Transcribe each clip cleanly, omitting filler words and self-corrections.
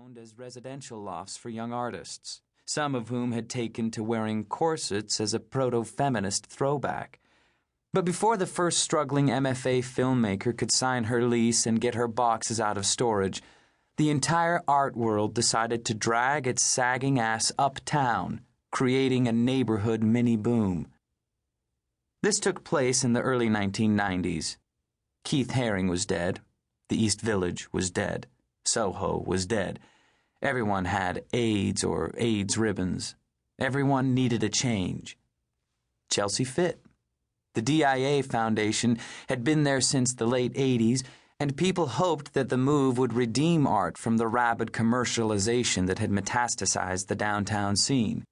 owned as residential lofts for young artists, some of whom had taken to wearing corsets as a proto-feminist throwback. But before the first struggling MFA filmmaker could sign her lease and get her boxes out of storage, the entire art world decided to drag its sagging ass uptown, creating a neighborhood mini-boom. This took place in the early 1990s. Keith Haring was dead. The East Village was dead. Soho was dead. Everyone had AIDS or AIDS ribbons. Everyone needed a change. Chelsea fit. The DIA Foundation had been there since the late 80s, and people hoped that the move would redeem art from the rabid commercialization that had metastasized the downtown scene.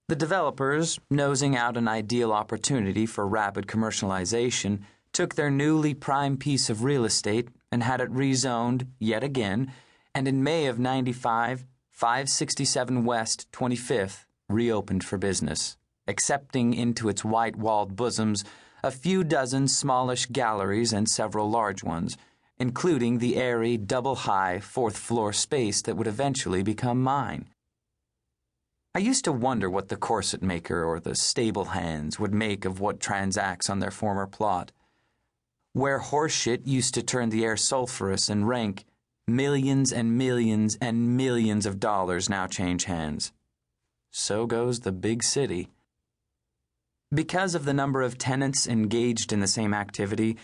The developers, nosing out an ideal opportunity for rapid commercialization, took their newly prime piece of real estate and had it rezoned yet again, and in May of '95, 567 West 25th reopened for business, accepting into its white-walled bosoms a few dozen smallish galleries and several large ones, including the airy, double-high, fourth-floor space that would eventually become mine. I used to wonder what the corset maker or the stable hands would make of what transacts on their former plot. Where horseshit used to turn the air sulphurous and rank, millions and millions and millions of dollars now change hands. So goes the big city. Because of the number of tenants engaged in the same activity,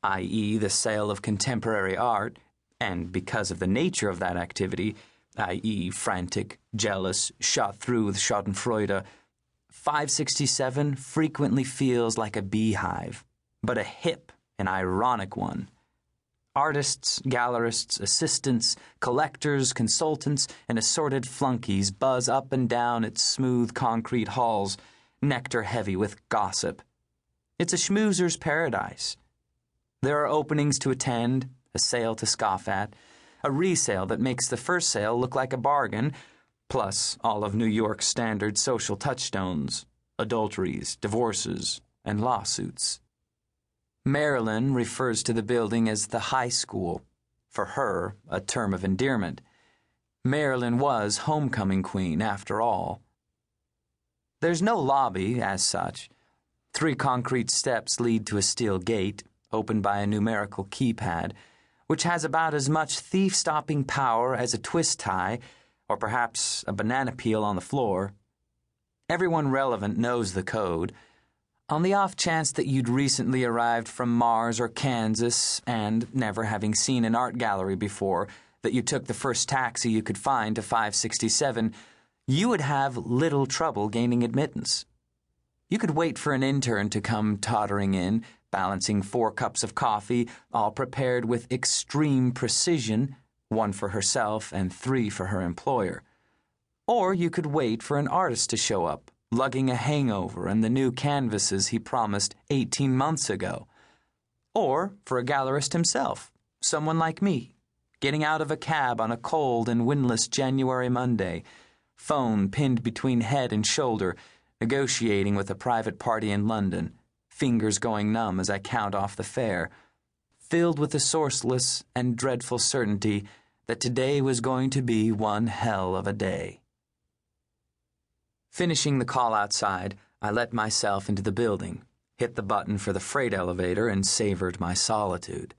i.e. the sale of contemporary art, and because of the nature of that activity, i.e. frantic, jealous, shot through with schadenfreude, 567 frequently feels like a beehive, but a hip and ironic one. Artists, gallerists, assistants, collectors, consultants, and assorted flunkies buzz up and down its smooth concrete halls, nectar-heavy with gossip. It's a schmoozer's paradise. There are openings to attend, a sale to scoff at, a resale that makes the first sale look like a bargain, plus all of New York's standard social touchstones, adulteries, divorces, and lawsuits. Marilyn refers to the building as the high school, for her, a term of endearment. Marilyn was homecoming queen, after all. There's no lobby, as such. 3 concrete steps lead to a steel gate, opened by a numerical keypad, which has about as much thief-stopping power as a twist tie, or perhaps a banana peel on the floor. Everyone relevant knows the code. On the off chance that you'd recently arrived from Mars or Kansas and, never having seen an art gallery before, that you took the first taxi you could find to 567, you would have little trouble gaining admittance. You could wait for an intern to come tottering in, balancing 4 cups of coffee, all prepared with extreme precision, 1 for herself and 3 for her employer. Or you could wait for an artist to show up, lugging a hangover and the new canvases he promised 18 months ago. Or for a gallerist himself, someone like me, getting out of a cab on a cold and windless January Monday, phone pinned between head and shoulder, negotiating with a private party in London, fingers going numb as I count off the fare, filled with the sourceless and dreadful certainty that today was going to be one hell of a day. Finishing the call outside, I let myself into the building, hit the button for the freight elevator, and savored my solitude.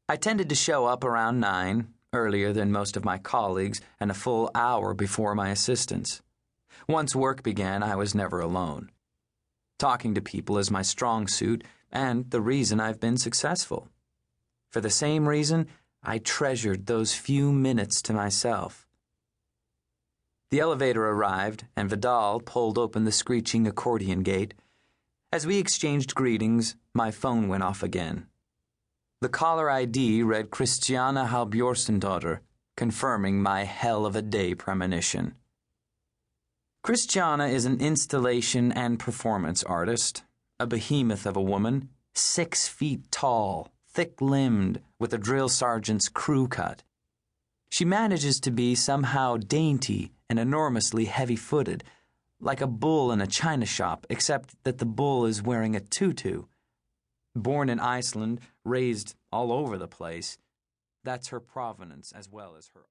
I tended to show up around 9, earlier than most of my colleagues and a full hour before my assistants. Once work began, I was never alone. Talking to people is my strong suit and the reason I've been successful. For the same reason, I treasured those few minutes to myself. The elevator arrived, and Vidal pulled open the screeching accordion gate. As we exchanged greetings, my phone went off again. The caller ID read Christiana Halbjorstendottir, confirming my hell-of-a-day premonition. Christiana is an installation and performance artist, a behemoth of a woman, 6 feet tall, thick-limbed, with a drill sergeant's crew cut. She manages to be somehow dainty and enormously heavy-footed, like a bull in a china shop, except that the bull is wearing a tutu. Born in Iceland, raised all over the place, that's her provenance as well as her art.